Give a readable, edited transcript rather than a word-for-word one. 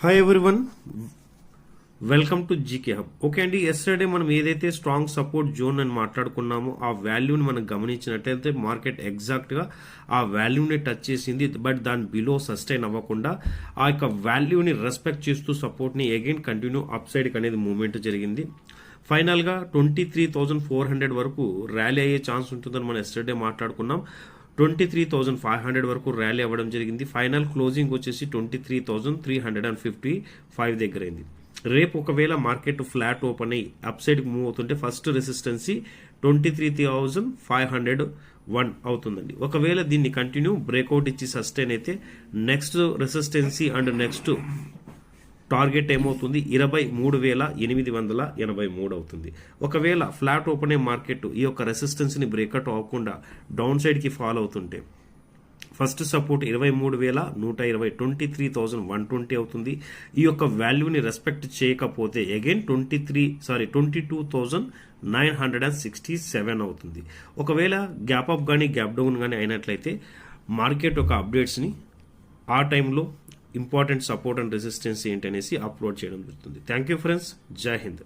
Hi everyone, welcome to GK hub. Okay అండి, yesterday మనం ఏదైతే స్ట్రాంగ్ సపోర్ట్ జోన్ అని మాట్లాడుకున్నామో ఆ వాల్యూని మనం గమనించినట్లయితే మార్కెట్ ఎగ్జాక్ట్గా ఆ వాల్యూని టచ్ చేసింది. బట్ దాని బిలో సస్టైన్ అవ్వకుండా ఆ యొక్క వాల్యూని రెస్పెక్ట్ చేస్తూ సపోర్ట్ని అగైన్ కంటిన్యూ అప్ సైడ్కి అనేది మూవ్మెంట్ జరిగింది. ఫైనల్గా 23,400 వరకు ర్యాలీ అయ్యే ఛాన్స్ ఉంటుందని మనం ఎస్టర్డే మాట్లాడుకున్నాం. 23,500 వరకు ర్యాలీ అవ్వడం జరిగింది. ఫైనల్ క్లోజింగ్ వచ్చేసి 23,355 దగ్గర అయింది. రేపు ఒకవేళ మార్కెట్ ఫ్లాట్ ఓపెన్ అయ్యి అప్ సైడ్కి మూవ్ అవుతుంటే ఫస్ట్ రెసిస్టెన్సీ 23,501 అవుతుందండి. ఒకవేళ దీన్ని కంటిన్యూ బ్రేక్అవుట్ ఇచ్చి సస్టైన్ అయితే next resistancy and next target ఏమవుతుంది 23,883 అవుతుంది. ఒకవేళ ఫ్లాట్ ఓపెన్ అయ్యే మార్కెట్ ఈ యొక్క రెసిస్టెన్స్ని బ్రేక్అవుట్ అవ్వకుండా డౌన్ సైడ్కి ఫాలో అవుతుంటే ఫస్ట్ సపోర్ట్ 23,120 23,120 అవుతుంది. ఈ యొక్క వాల్యూని రెస్పెక్ట్ చేయకపోతే అగైన్ 22,967 అవుతుంది. ఒకవేళ గ్యాప్ అప్ కానీ గ్యాప్ డౌన్ కానీ అయినట్లయితే మార్కెట్ యొక్క అప్డేట్స్ని ఆ టైంలో ఇంపార్టెంట్ సపోర్ట్ అండ్ రెసిస్టెన్స్ ఏంటనేసి అప్లోడ్ చేయడం జరుగుతుంది. థ్యాంక్ యూ ఫ్రెండ్స్, జై హింద్.